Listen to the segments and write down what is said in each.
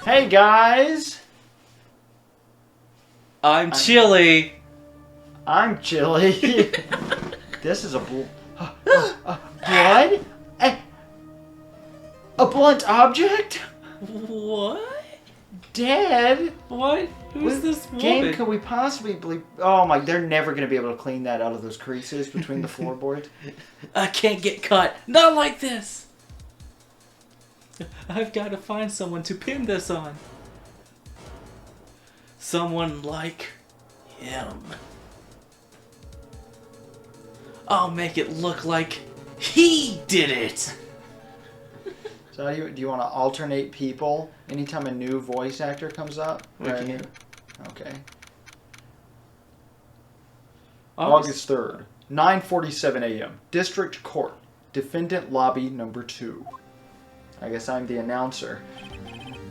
Hey guys! I'm Chili. I'm Chili. This is a blood? A blunt object? What? Dead? What? Who's this woman? Game could we possibly believe? Oh my, they're never going to be able to clean that out of those creases between the floorboards. I can't get cut. Not like this. I've got to find someone to pin this on. Someone like him. I'll make it look like he did it. So do you want to alternate people anytime a new voice actor comes up? Okay. Okay. August 3rd, 9:47 a.m. District Court. Defendant Lobby number 2. I guess I'm the announcer.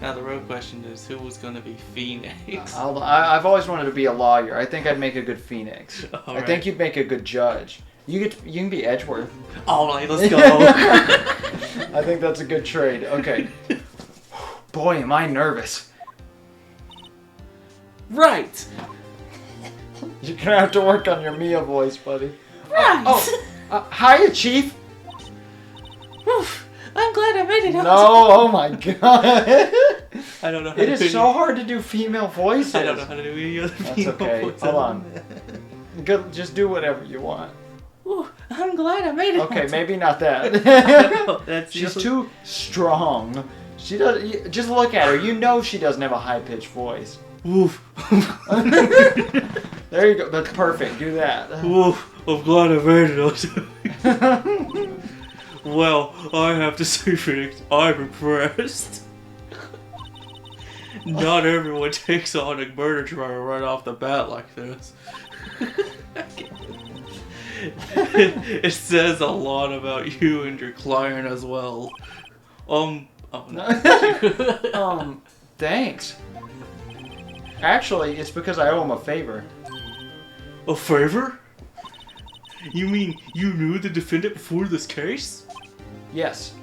Now the real question is, who was going to be Phoenix? I've always wanted to be a lawyer. I think I'd make a good Phoenix. All I think you'd make a good judge. You can be Edgeworth. Alright, let's go. I think that's a good trade. Okay. Boy, am I nervous. Right. You're gonna have to work on your Mia voice, buddy. Right. Hiya, Chief. Oof, I'm glad I made it out. No, oh my god. I don't know how It to is do so hard to do female voices. I don't know how to do any other That's female okay. voice. Hold on. Just do whatever you want. Ooh, I'm glad I made it. Okay, maybe not that. She's too strong. She does. Just look at her. You know she doesn't have a high-pitched voice. Oof. There you go. That's perfect. Do that. Oof. I'm glad I made it out. Well, I have to say, Phoenix, I'm impressed. Not everyone takes on a murder trial right off the bat like this. It says a lot about you and your client as well. Oh no. Thanks. Actually, it's because I owe him a favor. A favor? You mean you knew the defendant before this case? Yes.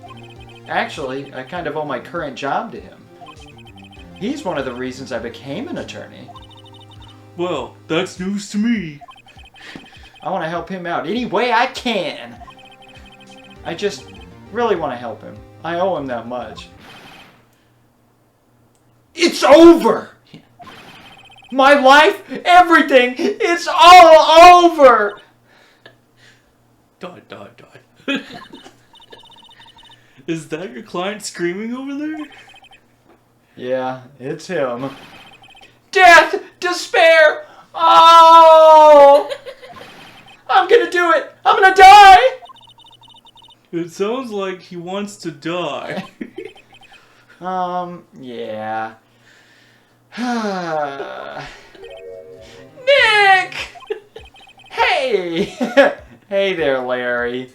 Actually, I kind of owe my current job to him. He's one of the reasons I became an attorney. Well, that's news to me. I want to help him out any way I can. I just really want to help him. I owe him that much. It's over! My life, everything, it's all over! Dot. Is that your client screaming over there? Yeah, it's him. Death! Despair! Oh! I'm gonna do it! I'm gonna die! It sounds like he wants to die. Yeah. Nick! Hey! Hey there, Larry.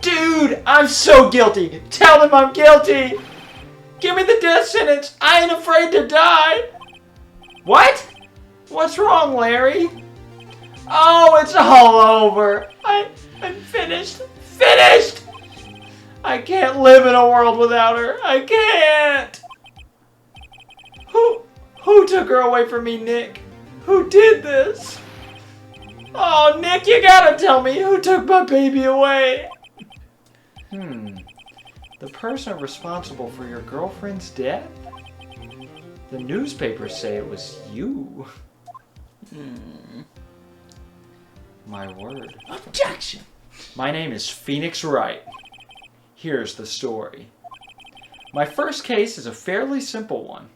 Dude, I'm so guilty! Tell them I'm guilty! Give me the death sentence! I ain't afraid to die! What? What's wrong, Larry? Oh, it's all over! I'm finished! Finished! I can't live in a world without her! I can't! Who took her away from me, Nick? Who did this? Oh, Nick, you gotta tell me who took my baby away! The person responsible for your girlfriend's death? The newspapers say it was you. My word. Objection! My name is Phoenix Wright. Here's the story. My first case is a fairly simple one.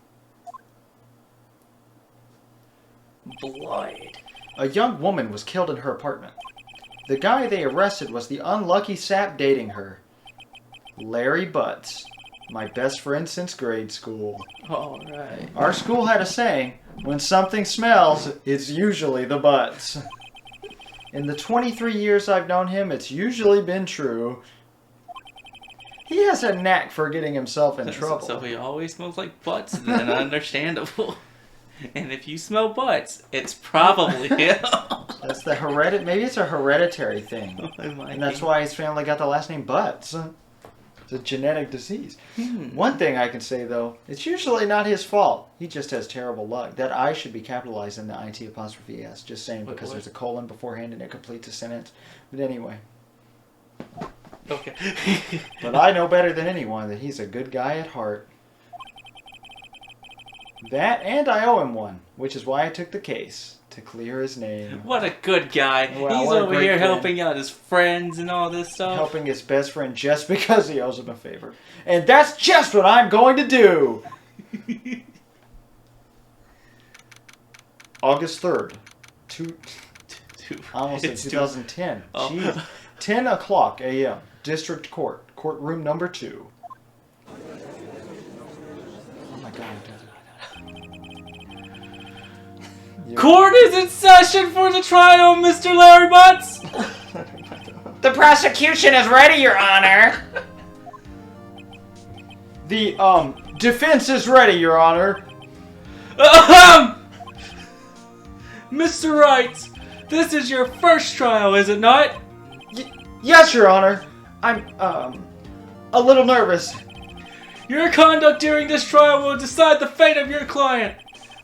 Blood. A young woman was killed in her apartment. The guy they arrested was the unlucky sap dating her. Larry Butts, my best friend since grade school. Alright. Our school had a saying, when something smells, it's usually the butts. In the 23 years I've known him, it's usually been true. He has a knack for getting himself in trouble. So he always smells like butts, then understandable. And if you smell butts, it's probably him. That's the maybe it's a hereditary thing. And that's why his family got the last name Butts. It's a genetic disease. One thing I can say, though, it's usually not his fault. He just has terrible luck. That I should be capitalized in the IT apostrophe S. Just saying, because there's a colon beforehand and it completes a sentence. But anyway. Okay. But I know better than anyone that he's a good guy at heart. That, and I owe him one, which is why I took the case. To clear his name. What a good guy. Wow, He's what a over great here friend. helping out his friends and all this stuff. Helping his best friend just because he owes him a favor. And that's just what I'm going to do! August 3rd. I almost said 2010. Oh. Jeez. 10 o'clock a.m. District Court. Courtroom number 2. Oh my god. Court is in session for the trial, Mr. Larry Butts! The prosecution is ready, Your Honor! The, defense is ready, Your Honor. Mr. Wright, this is your first trial, is it not? Yes, Your Honor. I'm, a little nervous. Your conduct during this trial will decide the fate of your client.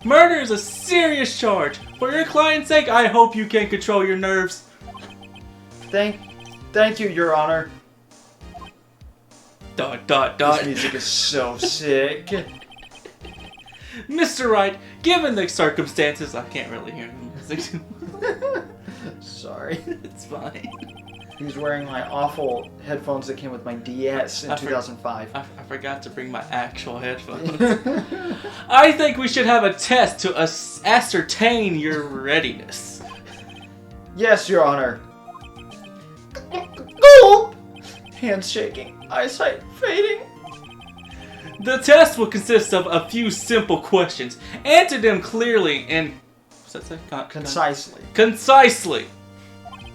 Murder is a serious charge. For your client's sake, I hope you can control your nerves. Thank you, Your Honor. ... This music is so sick. Mr. Wright, given the circumstances, I can't really hear the music. Sorry. It's fine. He was wearing my awful headphones that came with my DS in 2005. I forgot to bring my actual headphones. I think we should have a test to ascertain your readiness. Yes, Your Honor. Hands shaking, eyesight fading. The test will consist of a few simple questions. Answer them clearly and... What's that say? Concisely. Concisely.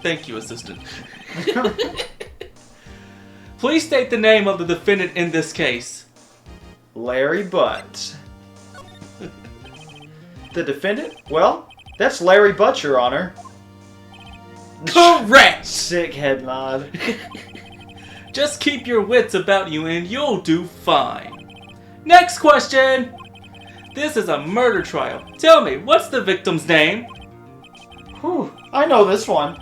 Thank you, assistant. Please state the name of the defendant in this case. Larry Butt. The defendant? Well, that's Larry Butt, Your Honor. Correct! Sick head nod. Just keep your wits about you and you'll do fine. Next question! This is a murder trial. Tell me, what's the victim's name? Whew, I know this one.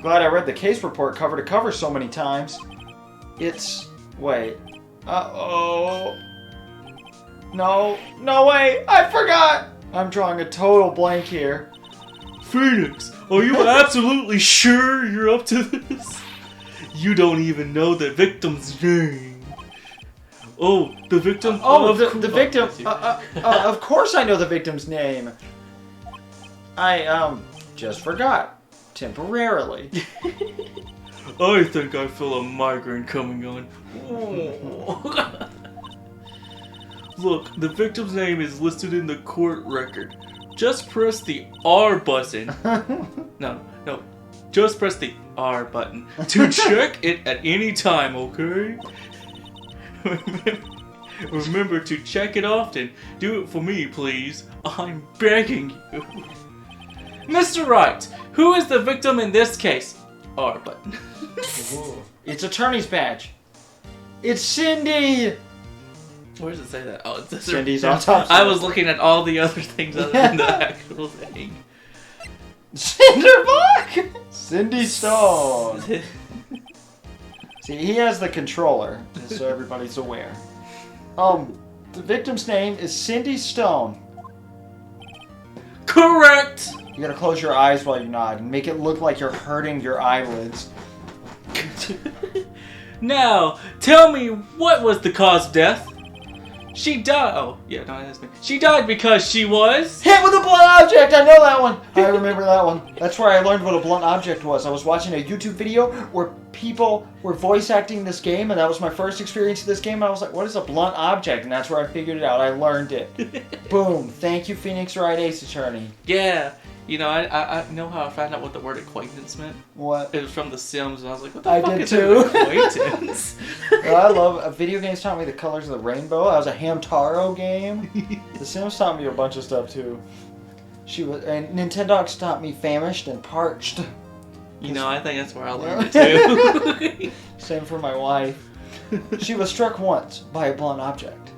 Glad I read the case report cover to cover so many times. It's... wait. Uh-oh. No way! I forgot! I'm drawing a total blank here. Phoenix, are you absolutely sure you're up to this? You don't even know the victim's name. Oh, the victim... the victim... of course I know the victim's name. I, just forgot. Temporarily. I think I feel a migraine coming on. Look, the victim's name is listed in the court record. Just press the R button. No. Just press the R button to check it at any time, okay? Remember to check it often. Do it for me, please. I'm begging you. Mr. Wright, who is the victim in this case? R button. It's attorney's badge. It's Cindy! Where does it say that? Oh, it's this. Cindy's autopsy. I was looking at all the other things other than the actual thing. Cinderbuck! Cindy Stone. See, he has the controller, just so everybody's aware. The victim's name is Cindy Stone. Correct! You gotta close your eyes while you nod and make it look like you're hurting your eyelids. Now, tell me, what was the cause of death? She died. Oh, yeah, no, that's me. She died because she was hit with a blunt object! I know that one! I remember that one. That's where I learned what a blunt object was. I was watching a YouTube video where people were voice acting this game, and that was my first experience of this game, and I was like, what is a blunt object? And that's where I figured it out. I learned it. Boom. Thank you, Phoenix Wright Ace Attorney. Yeah. You know, I know how I found out what the word acquaintance meant. What? It was from The Sims, and I was like, what the I fuck did is too. an acquaintance? Well, I love video games taught me the colors of the rainbow. That was a Hamtaro game. The Sims taught me a bunch of stuff too. And Nintendogs taught me famished and parched. You know, I think that's where I learned it too. Same for my wife. She was struck once by a blunt object.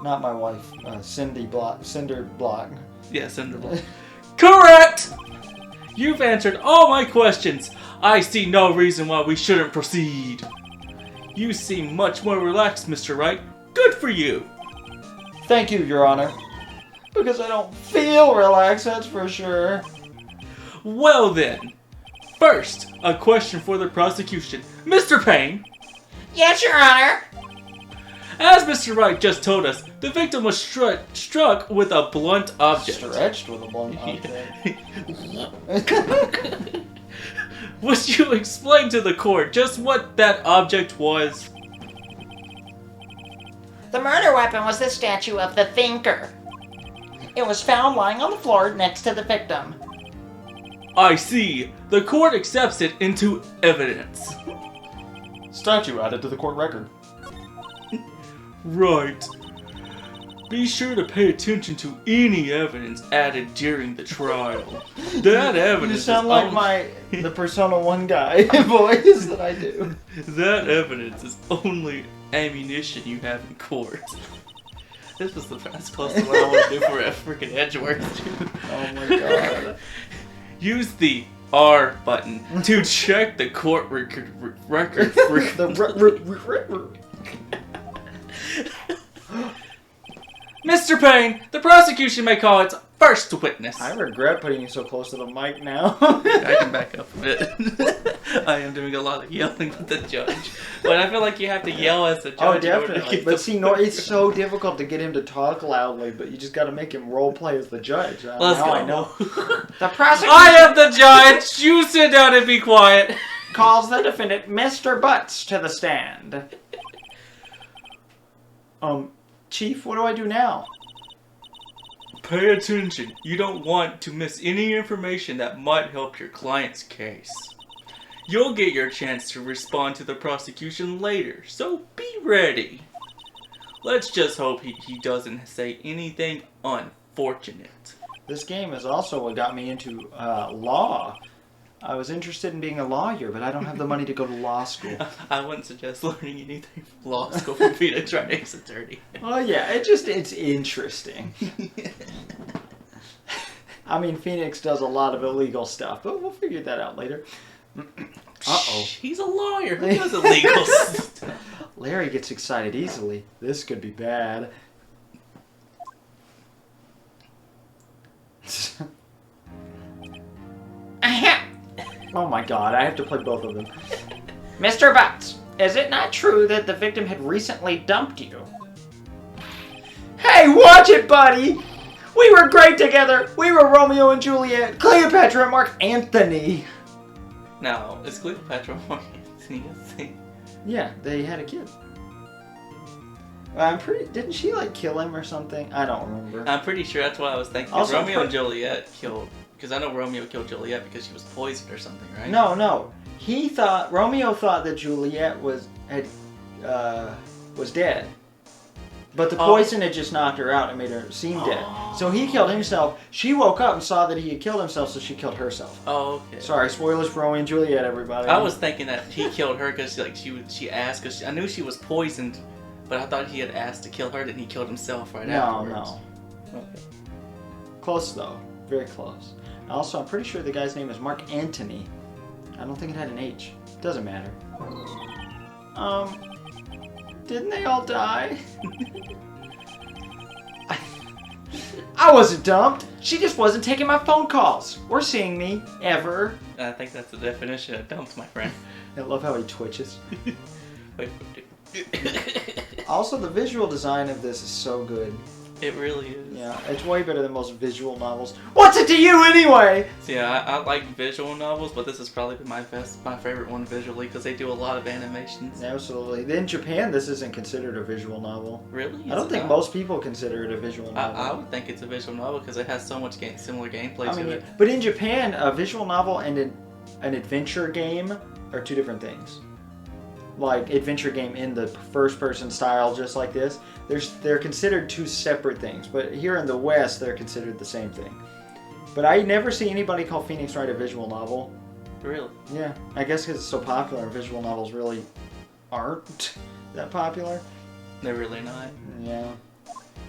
Not my wife, Cinder Block. Yeah, Cinderblock. Correct! You've answered all my questions. I see no reason why we shouldn't proceed. You seem much more relaxed, Mr. Wright. Good for you. Thank you, Your Honor. Because I don't feel relaxed, that's for sure. Well then. First, a question for the prosecution. Mr. Payne. Yes, Your Honor. As Mr. Wright just told us, the victim was struck with a blunt object. Stretched with a blunt object. Would you explain to the court just what that object was? The murder weapon was the statue of the Thinker. It was found lying on the floor next to the victim. I see. The court accepts it into evidence. Statue added to the court record. Right. Be sure to pay attention to any evidence added during the trial. That evidence You sound like the Persona 1 guy voice that I do. That evidence is only ammunition you have in court. This was as close to what I want to do for a freaking Edgeworth. Oh my god. Use the R button to check the court record. Mr. Payne, the prosecution may call its first witness. I regret putting you so close to the mic now. I can back up a bit. I am doing a lot of yelling with the judge. But I feel like you have to yell as the judge. Oh, in order to definitely. keep But the- see, no, it's so difficult to get him to talk loudly, but you just gotta make him role play as the judge. Let's now go. I know. The prosecution I am the judge! You sit down and be quiet! calls the defendant Mr. Butts to the stand. Chief, what do I do now? Pay attention. You don't want to miss any information that might help your client's case. You'll get your chance to respond to the prosecution later, so be ready. Let's just hope he doesn't say anything unfortunate. This game is also what got me into law. I was interested in being a lawyer, but I don't have the money to go to law school. I wouldn't suggest learning anything from law school for Phoenix Wright's attorney. Oh yeah, it's interesting. I mean, Phoenix does a lot of illegal stuff, but we'll figure that out later. Uh-oh. He's a lawyer. Who does illegal stuff? Larry gets excited easily. This could be bad. Oh my god, I have to play both of them. Mr. Butts, is it not true that the victim had recently dumped you? Hey, watch it, buddy! We were great together! We were Romeo and Juliet, Cleopatra and Mark Anthony! Now, is Cleopatra Mark Anthony a thing? Yeah, they had a kid. I'm pretty... Didn't she, like, kill him or something? I don't remember. I'm pretty sure that's what I was thinking. Also, Romeo and Juliet killed... Because I know Romeo killed Juliet because she was poisoned or something, right? No. Romeo thought that Juliet was dead. But the poison had just knocked her out and made her seem dead. So he killed himself. She woke up and saw that he had killed himself, so she killed herself. Oh, okay. Sorry, spoilers for Romeo and Juliet, everybody. I was thinking that he killed her because she asked, because I knew she was poisoned, but I thought he had asked to kill her, then he killed himself afterwards. No. Okay. Close, though. Very close. Also, I'm pretty sure the guy's name is Mark Antony. I don't think it had an H. Doesn't matter. Didn't they all die? I wasn't dumped. She just wasn't taking my phone calls or seeing me ever. I think that's the definition of dumped, my friend. I love how he twitches. Wait. Also, the visual design of this is so good. It really is. Yeah, it's way better than most visual novels. What's it to you anyway? So yeah, I like visual novels, but this has probably been my favorite one visually because they do a lot of animations. Absolutely. In Japan, this isn't considered a visual novel. Really? I don't think most people consider it a visual novel. I would think it's a visual novel because it has so much similar gameplay to it. But in Japan, a visual novel and an adventure game are two different things. Like adventure game in the first-person style, just like this, they're considered two separate things. But here in the West, they're considered the same thing. But I never see anybody call Phoenix Wright a visual novel. Really? Yeah, I guess because it's so popular, visual novels really aren't that popular. They're really not. Yeah.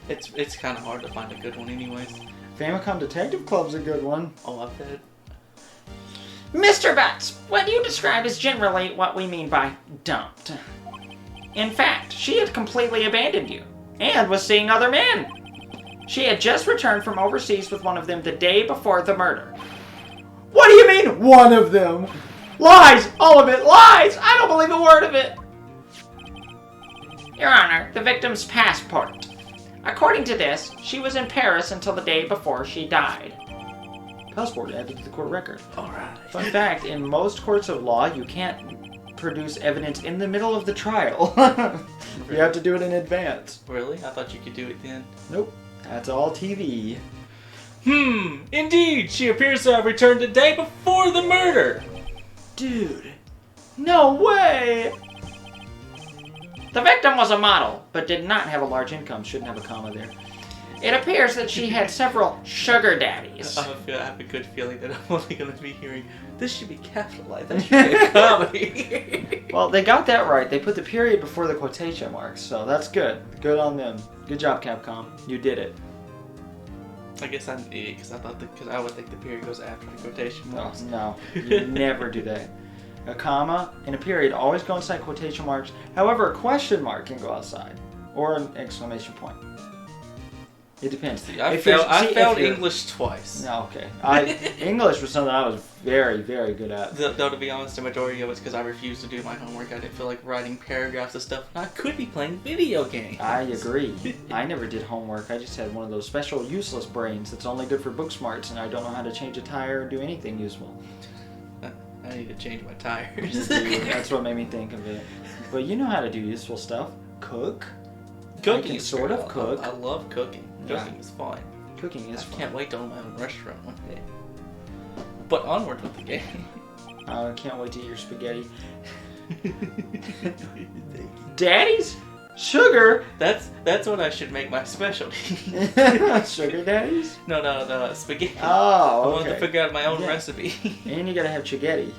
It's kind of hard to find a good one anyways. Famicom Detective Club's a good one. Oh, I've had. Mr. Butts, what you describe is generally what we mean by dumped. In fact, she had completely abandoned you and was seeing other men. She had just returned from overseas with one of them the day before the murder. What do you mean, one of them? Lies! All of it! Lies! I don't believe a word of it! Your Honor, the victim's passport. According to this, she was in Paris until the day before she died. Passport added to the court record. Alright. Fun fact, in most courts of law, you can't produce evidence in the middle of the trial. You have to do it in advance. Really? I thought you could do it then. Nope. That's all TV. Indeed, she appears to have returned the day before the murder. Dude. No way! The victim was a model, but did not have a large income. Shouldn't have a comma there. It appears that she had several sugar daddies. I have a good feeling that I'm only going to be hearing, this should be capitalized, that should be a comedy. Well, they got that right. They put the period before the quotation marks, so that's good. Good on them. Good job, Capcom. You did it. I guess I'm an idiot, because I would think the period goes after the quotation marks. No, you never do that. A comma and a period always go inside quotation marks. However, a question mark can go outside. Or an exclamation point. It depends. I failed English twice. No, okay. English was something I was very, very good at. Though, to be honest, the majority of it's because I refused to do my homework. I didn't feel like writing paragraphs and stuff. I could be playing video games. I agree. I never did homework. I just had one of those special useless brains that's only good for book smarts, and I don't know how to change a tire or do anything useful. I need to change my tires. That's what made me think of it. But you know how to do useful stuff. Cook. Cooking is sort of cook. I love cooking. Yeah. Cooking is fun. Cooking is I fun. can't wait to own my own restaurant one day. But onward with the game. I can't wait to eat your spaghetti. Thank you. Daddies? Sugar? That's what I should make my specialty. Sugar daddies? No, spaghetti. Oh, okay. I wanted to figure out my own recipe. And you gotta have Chigetti.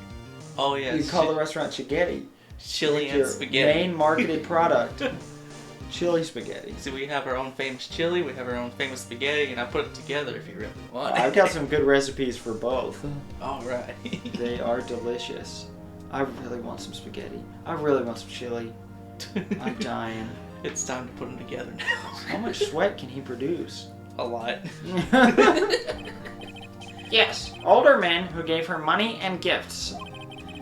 Oh yeah. You call the restaurant Chigetti. Chili It's and your spaghetti. main marketed product. Chili spaghetti. See, we have our own famous chili, we have our own famous spaghetti, and I put it together if you really want it. I've got some good recipes for both. Alright. They are delicious. I really want some spaghetti. I really want some chili. I'm dying. It's time to put them together now. How much sweat can he produce? A lot. Yes, older men who gave her money and gifts.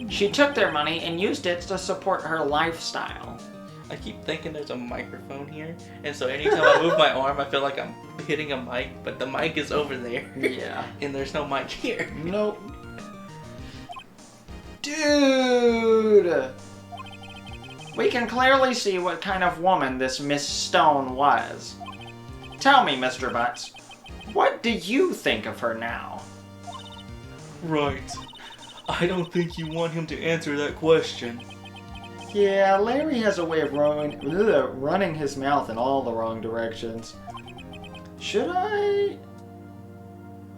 She took their money and used it to support her lifestyle. I keep thinking there's a microphone here, and so anytime I move my arm, I feel like I'm hitting a mic, but the mic is over there. Yeah. And there's no mic here. Nope. Dude! We can clearly see what kind of woman this Miss Stone was. Tell me, Mr. Butts, what do you think of her now? Right. I don't think you want him to answer that question. Yeah, Larry has a way of running his mouth in all the wrong directions. Should I?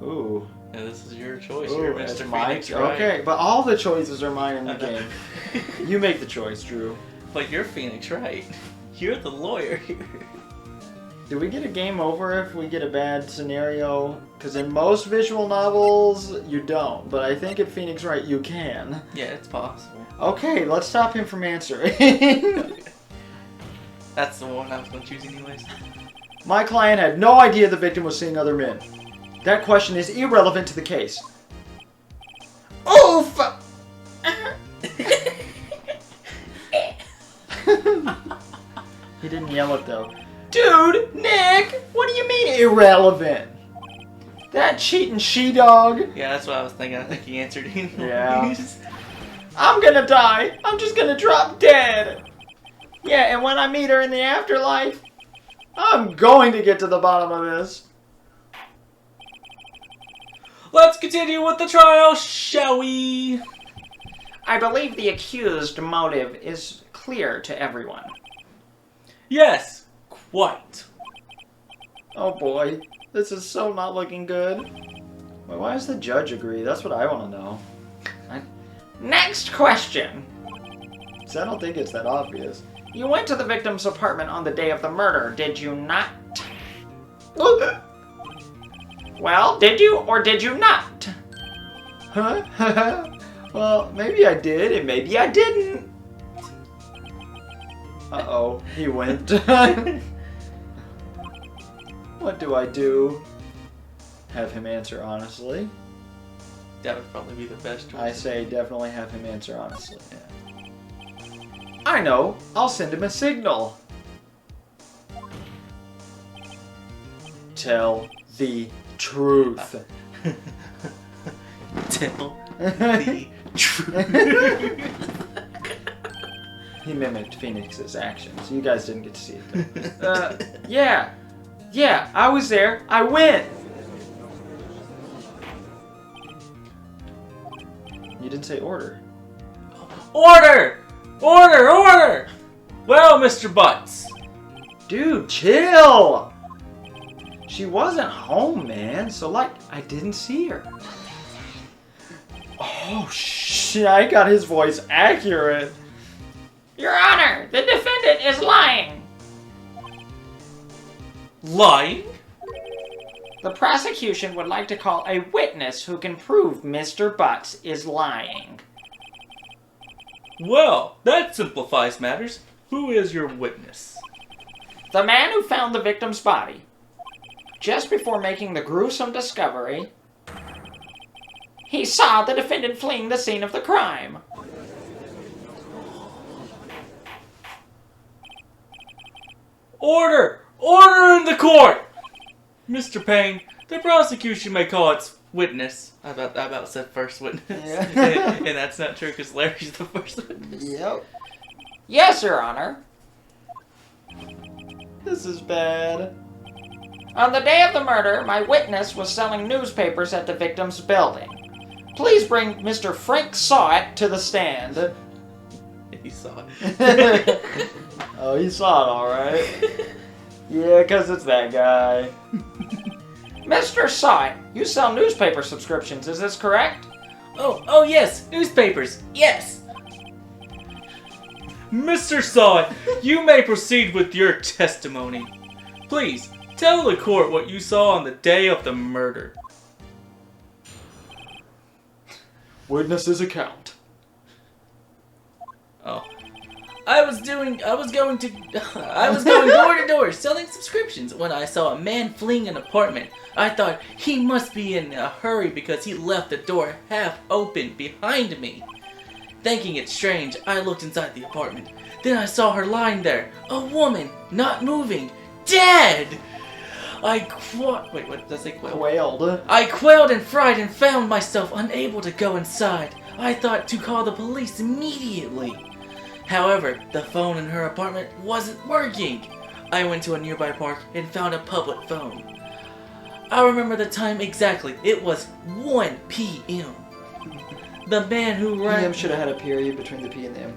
Ooh. Yeah, this is your choice. Ooh, You're it's Mr. mine? Phoenix, right? Okay, but all the choices are mine in the game. You make the choice, Drew. But you're Phoenix, right? You're the lawyer here. Do we get a game over if we get a bad scenario? Because in most visual novels, you don't. But I think at Phoenix Wright, you can. Yeah, it's possible. Okay, let's stop him from answering. Okay. That's the one I was going to choose anyways. My client had no idea the victim was seeing other men. That question is irrelevant to the case. Oof! He didn't yell it though. Dude, Nick, what do you mean irrelevant? That cheating she-dog. Yeah, that's what I was thinking. I think he answered it. Yeah. I'm gonna die. I'm just gonna drop dead. Yeah, and when I meet her in the afterlife, I'm going to get to the bottom of this. Let's continue with the trial, shall we? I believe the accused motive is clear to everyone. Yes, quite. Oh boy, this is so not looking good. Wait, why does the judge agree? That's what I want to know. Next question. So I don't think it's that obvious. You went to the victim's apartment on the day of the murder, did you not? Well, did you or did you not? Huh? Well, maybe I did and maybe I didn't. Uh-oh, he went. What do I do? Have him answer honestly. That would probably be the best choice. I say definitely have him answer honestly. I know. I'll send him a signal. Tell the truth. Tell the truth. He mimicked Phoenix's actions. You guys didn't get to see it though. Yeah. Yeah, I was there. I went. You didn't say order. Order! Order! Order! Well, Mr. Butts. Dude, chill! She wasn't home, man, so like, I didn't see her. Oh, shit, I got his voice accurate. Your Honor, the defendant is lying. Lying? The prosecution would like to call a witness who can prove Mr. Butts is lying. Well, that simplifies matters. Who is your witness? The man who found the victim's body. Just before making the gruesome discovery, he saw the defendant fleeing the scene of the crime. Order! Order in the court! Mr. Payne, the prosecution may call its witness. I about said first witness. Yeah. And that's not true because Larry's the first witness. Yep. Yes, Your Honor. This is bad. On the day of the murder, my witness was selling newspapers at the victim's building. Please bring Mr. Frank Sawit to the stand. He saw it. Oh, he saw it alright. Yeah, because it's that guy. Mr. Sawit, you sell newspaper subscriptions, is this correct? Oh yes, newspapers, yes. Mr. Sawit, you may proceed with your testimony. Please, tell the court what you saw on the day of the murder. Witness's account. Oh. I was going door to door selling subscriptions when I saw a man fleeing an apartment. I thought he must be in a hurry because he left the door half open behind me. Thinking it strange, I looked inside the apartment. Then I saw her lying there, a woman, not moving, dead! Wait, what does it quail? Quailed. I quailed in fright and found myself unable to go inside. I thought to call the police immediately. However, the phone in her apartment wasn't working. I went to a nearby park and found a public phone. I remember the time exactly. It was 1 p.m. The man who ran... PM should have had a period between the P and the M.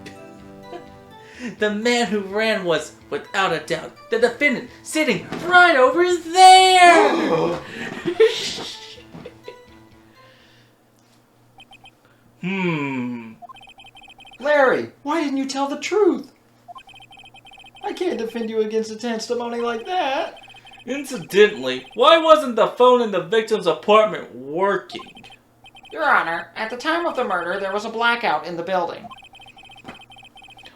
The man who ran was, without a doubt, the defendant sitting right over there! Larry, why didn't you tell the truth? I can't defend you against a testimony like that. Incidentally, why wasn't the phone in the victim's apartment working? Your Honor, at the time of the murder, there was a blackout in the building.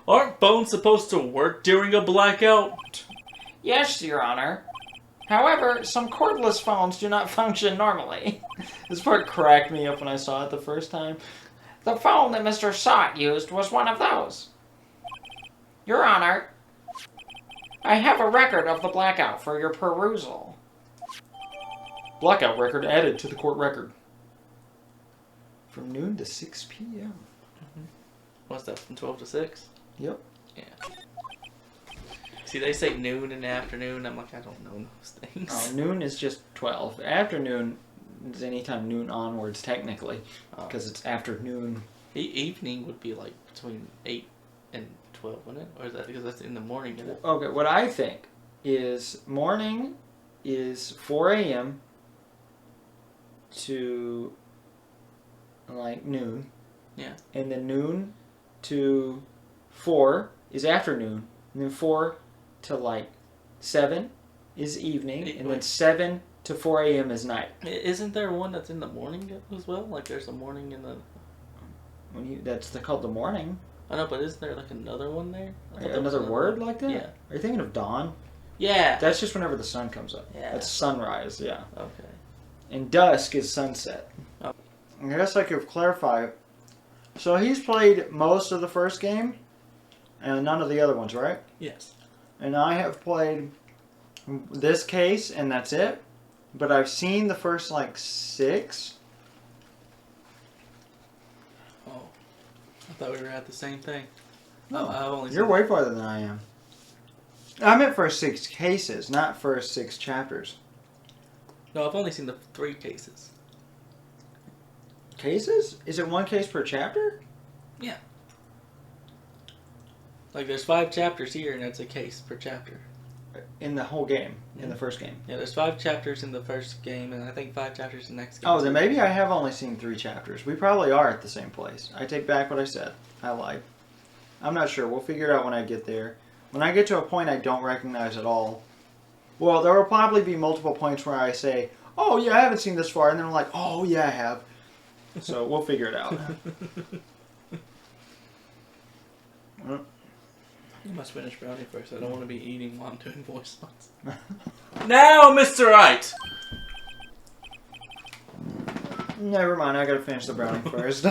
Aren't phones supposed to work during a blackout? Yes, Your Honor. However, some cordless phones do not function normally. This part cracked me up when I saw it the first time. The phone that Mr. Sawit used was one of those. Your Honor, I have a record of the blackout for your perusal. Blackout record added to the court record. From noon to 6 p.m. What's that, from 12 to 6? Yep. Yeah. See, they say noon in the afternoon. I'm like, I don't know those things. Oh, noon is just 12. Afternoon is anytime noon onwards, technically. Because it's afternoon. Evening would be like between 8 and 12, wouldn't it? Or is that because that's in the morning, isn't it? Okay, what I think is morning is 4 a.m. to like noon. Yeah. And then noon to 4 is afternoon, and then 4 to like 7 is evening, and then 7 to 4 a.m. is night. Isn't there one that's in the morning as well? Like there's a morning in the... That's called the morning. I know, but isn't there like another one there? Another word like that? Yeah. Are you thinking of dawn? Yeah. That's just whenever the sun comes up. Yeah. That's sunrise, yeah. Okay. And dusk is sunset. Oh. I guess I could clarify. So he's played most of the first game, and none of the other ones, right? Yes. And I have played this case, and that's it. But I've seen the first, like, 6. Oh. I thought we were at the same thing. No. I've only You're seen... way farther than I am. I meant first 6 cases, not first 6 chapters. No, I've only seen the 3 cases. Cases? Is it 1 case per chapter? Yeah. Like there's 5 chapters here, and that's a case per chapter. In the whole game, in the first game. Yeah, there's 5 chapters in the first game, and I think 5 chapters in the next game. Oh, then maybe I have only seen 3 chapters. We probably are at the same place. I take back what I said. I lied. I'm not sure. We'll figure it out when I get there. When I get to a point I don't recognize at all, well, there will probably be multiple points where I say, oh, yeah, I haven't seen this far. And then I'm like, oh, yeah, I have. So we'll figure it out. You must finish brownie first. I don't want to be eating while I'm doing voice lines. Now, Mr. Wright! Never mind. I gotta finish the brownie first.